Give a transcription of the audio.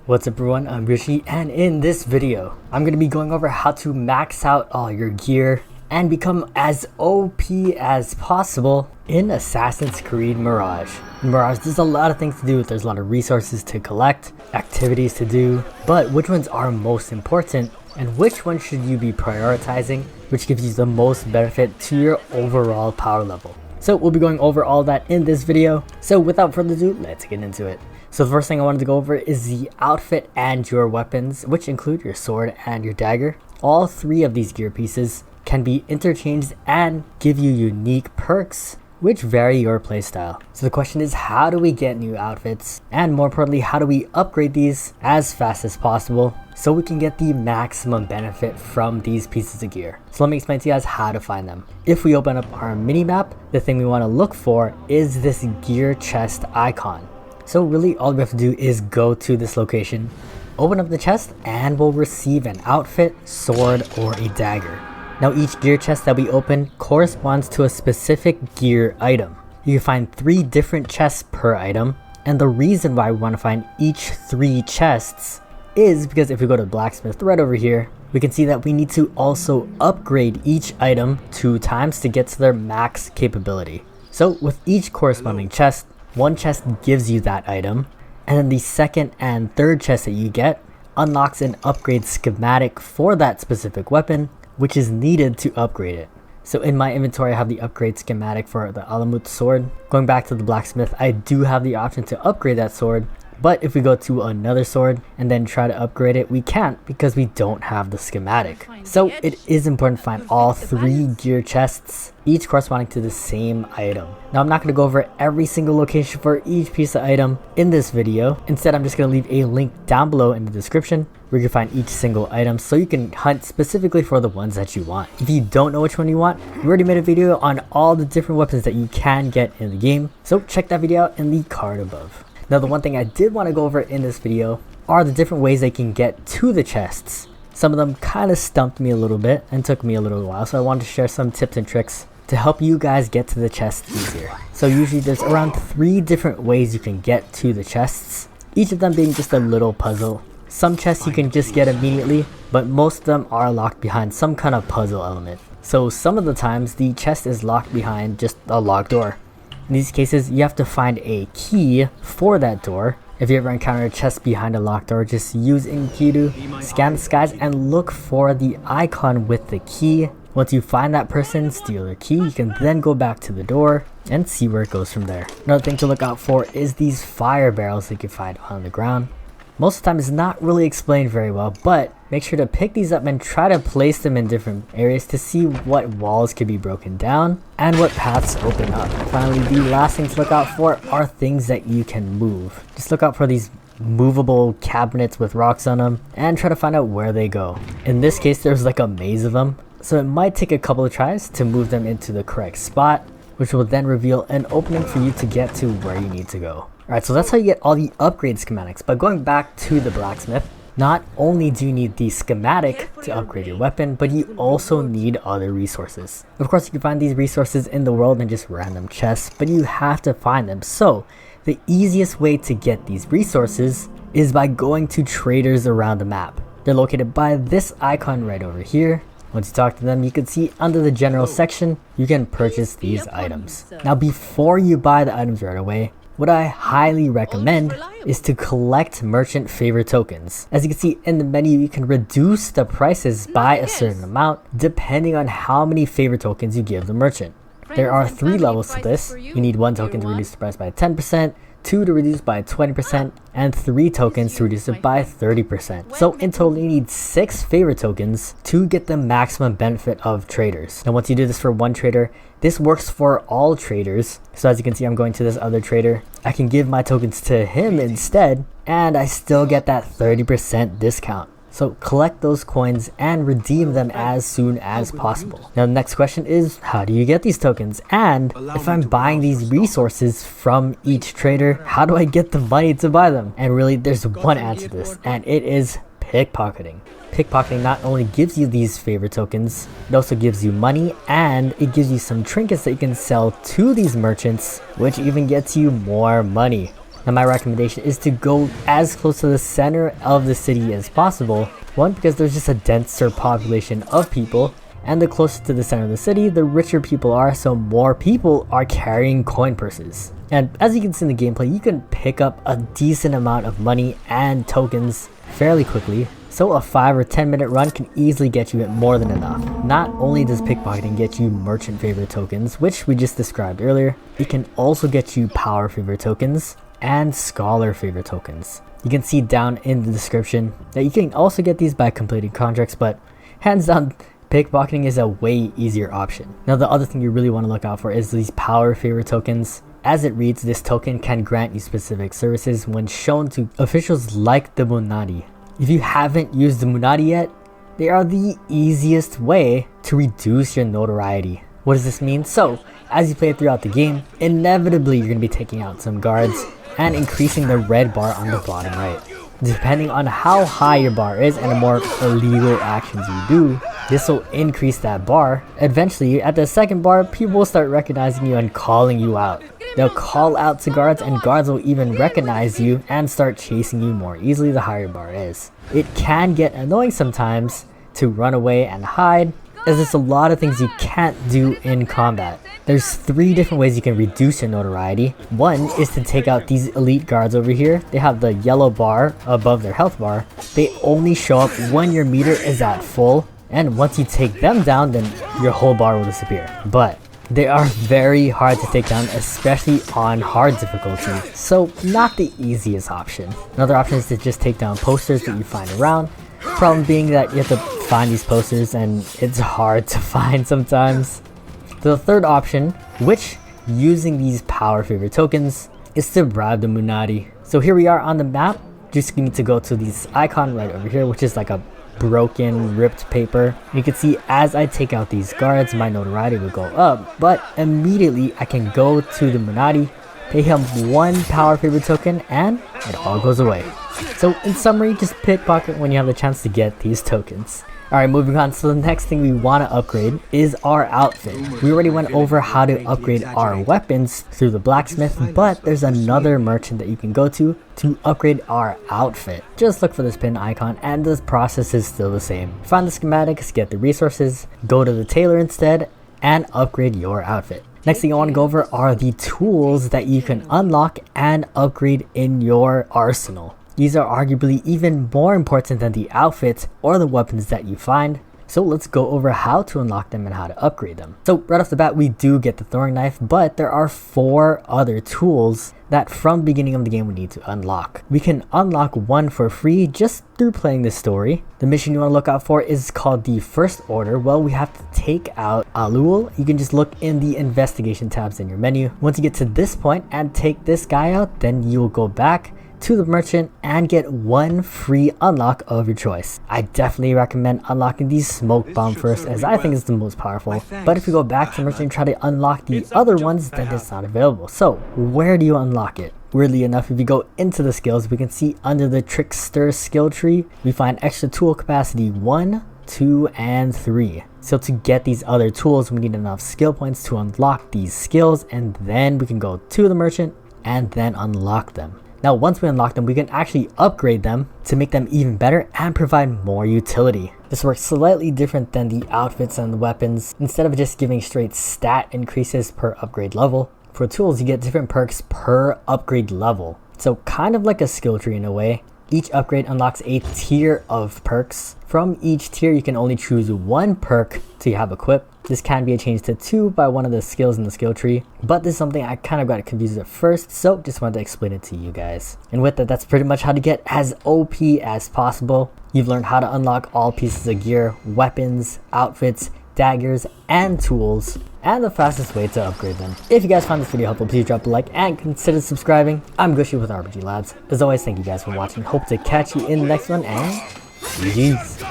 What's up everyone, I'm Rishi, and in this video, I'm going to be going over how to max out all your gear and become as OP as possible in Assassin's Creed Mirage. In Mirage, there's a lot of things to do, there's a lot of resources to collect, activities to do, but which ones are most important and which one should you be prioritizing, which gives you the most benefit to your overall power level. So we'll be going over all that in this video, so without further ado, let's get into it. So the first thing I wanted to go over is the outfit and your weapons, which include your sword and your dagger. All three of these gear pieces can be interchanged and give you unique perks which vary your playstyle. So the question is, how do we get new outfits? And more importantly, how do we upgrade these as fast as possible so we can get the maximum benefit from these pieces of gear? So let me explain to you guys how to find them. If we open up our mini-map, the thing we want to look for is this gear chest icon. So really all we have to do is go to this location, open up the chest, and we'll receive an outfit, sword, or a dagger. Now each gear chest that we open corresponds to a specific gear item. You can find 3 different chests per item, and the reason why we want to find each 3 chests is because if we go to the blacksmith right over here, we can see that we need to also upgrade each item 2 times to get to their max capability. So with each corresponding chest, one chest gives you that item, and then the second and third chest that you get unlocks an upgrade schematic for that specific weapon, which is needed to upgrade it. So in my inventory, I have the upgrade schematic for the Alamut sword. Going back to the blacksmith, I do have the option to upgrade that sword, but if we go to another sword and then try to upgrade it, we can't because we don't have the schematic. So it is important to find all 3 gear chests, each corresponding to the same item. Now I'm not going to go over every single location for each piece of item in this video. Instead, I'm just going to leave a link down below in the description where you can find each single item so you can hunt specifically for the ones that you want. If you don't know which one you want, we already made a video on all the different weapons that you can get in the game, so check that video out in the card above. Now the one thing I did want to go over in this video are the different ways they can get to the chests. Some of them kind of stumped me a little bit and took me a little while, so I wanted to share some tips and tricks to help you guys get to the chests easier. So usually there's around 3 different ways you can get to the chests, each of them being just a little puzzle. Some chests you can just get immediately, but most of them are locked behind some kind of puzzle element. So some of the times the chest is locked behind just a locked door. In these cases, you have to find a key for that door. If you ever encounter a chest behind a locked door, just use Enkidu, scan the skies, and look for the icon with the key. Once you find that person, steal their key, you can then go back to the door and see where it goes from there. Another thing to look out for is these fire barrels that you can find on the ground. Most of the time it's not really explained very well, but make sure to pick these up and try to place them in different areas to see what walls could be broken down and what paths open up. Finally, the last thing to look out for are things that you can move. Just look out for these movable cabinets with rocks on them and try to find out where they go. In this case, there's like a maze of them, so it might take a couple of tries to move them into the correct spot, which will then reveal an opening for you to get to where you need to go. Alright, so that's how you get all the upgrade schematics. But going back to the blacksmith, not only do you need the schematic to upgrade your weapon, but you also need other resources. Of course, you can find these resources in the world in just random chests, but you have to find them. So the easiest way to get these resources is by going to traders around the map. They're located by this icon right over here. Once you talk to them, you can see under the general section, you can purchase these items. Now before you buy the items right away, what I highly recommend is to collect merchant favor tokens. As you can see in the menu, you can reduce the prices by a certain amount depending on how many favor tokens you give the merchant. There are 3 levels to this. You need 1 token to reduce the price by 10%, 2 to reduce by 20%, and 3 tokens to reduce it by 30%. So in total, you need 6 favor tokens to get the maximum benefit of traders. Now once you do this for 1 trader, this works for all traders. So as you can see, I'm going to this other trader. I can give my tokens to him instead, and I still get that 30% discount. So collect those coins and redeem them as soon as possible. Now the next question is, how do you get these tokens? And if I'm buying these resources from each trader, how do I get the money to buy them? And really there's one answer to this, and it is pickpocketing. Pickpocketing not only gives you these favor tokens, it also gives you money, and it gives you some trinkets that you can sell to these merchants, which even gets you more money. Now my recommendation is to go as close to the center of the city as possible. One, because there's just a denser population of people, and the closer to the center of the city, the richer people are, so more people are carrying coin purses. And as you can see in the gameplay, you can pick up a decent amount of money and tokens fairly quickly. So a 5 or 10 minute run can easily get you more than enough. Not only does pickpocketing get you merchant favor tokens, which we just described earlier, it can also get you power favor tokens and scholar favor tokens. You can see down in the description that you can also get these by completing contracts, but hands down, pickpocketing is a way easier option. Now the other thing you really want to look out for is these power favor tokens. As it reads, this token can grant you specific services when shown to officials like the Munadi. If you haven't used the Munadi yet, they are the easiest way to reduce your notoriety. What does this mean? So, as you play throughout the game, inevitably you're going to be taking out some guards and increasing the red bar on the bottom right. Depending on how high your bar is and the more illegal actions you do, this will increase that bar. Eventually, at the second bar, people will start recognizing you and calling you out. They'll call out to guards, and guards will even recognize you and start chasing you more easily the higher your bar is. It can get annoying sometimes to run away and hide, as there's a lot of things you can't do in combat. There's 3 different ways you can reduce your notoriety. One is to take out these elite guards over here. They have the yellow bar above their health bar. They only show up when your meter is at full, and once you take them down, then your whole bar will disappear. But they are very hard to take down, especially on hard difficulty, so not the easiest option. Another option is to just take down posters that you find around. Problem being that you have to find these posters and it's hard to find sometimes. The third option, which using these power favor tokens, is to bribe the Munadi. So here we are on the map. Just need to go to this icon right over here, which is like a broken, ripped paper. You can see as I take out these guards, my notoriety will go up, but immediately I can go to the Munadi, pay him 1 power favor token, and it all goes away. So in summary, just pickpocket when you have the chance to get these tokens. Alright, moving on. So the next thing we want to upgrade is our outfit. We already went over how to upgrade our weapons through the blacksmith, but there's another merchant that you can go to upgrade our outfit. Just look for this pin icon and the process is still the same. Find the schematics, get the resources, go to the tailor instead, and upgrade your outfit. Next thing I want to go over are the tools that you can unlock and upgrade in your arsenal. These are arguably even more important than the outfits or the weapons that you find. So let's go over how to unlock them and how to upgrade them. So right off the bat, we do get the throwing knife, but there are 4 other tools that from the beginning of the game we need to unlock. We can unlock one for free just through playing the story. The mission you want to look out for is called the First Order. Well, we have to take out Alul. You can just look in the investigation tabs in your menu. Once you get to this point and take this guy out, then you'll go back to the merchant and get 1 free unlock of your choice. I definitely recommend unlocking the smoke bomb first, as I think it's the most powerful. But if you go back to the merchant and try to unlock the other ones, then it's not available. So where do you unlock it? Weirdly enough, if you go into the skills, we can see under the trickster skill tree, we find extra tool capacity 1, 2, and 3. So to get these other tools, we need enough skill points to unlock these skills, and then we can go to the merchant and then unlock them. Now once we unlock them, we can actually upgrade them to make them even better and provide more utility. This works slightly different than the outfits and the weapons. Instead of just giving straight stat increases per upgrade level, for tools you get different perks per upgrade level. So kind of like a skill tree in a way. Each upgrade unlocks a tier of perks. From each tier you can only choose 1 perk to have equipped. This can be changed to 2 by one of the skills in the skill tree, but this is something I kind of got confused at first, so just wanted to explain it to you guys. And with that, that's pretty much how to get as OP as possible. You've learned how to unlock all pieces of gear, weapons, outfits, daggers, and tools, and the fastest way to upgrade them. If you guys found this video helpful, please drop a like and consider subscribing. I'm Gushy with RPG Labs. As always, thank you guys for watching. Hope to catch you in the next one, and GG's.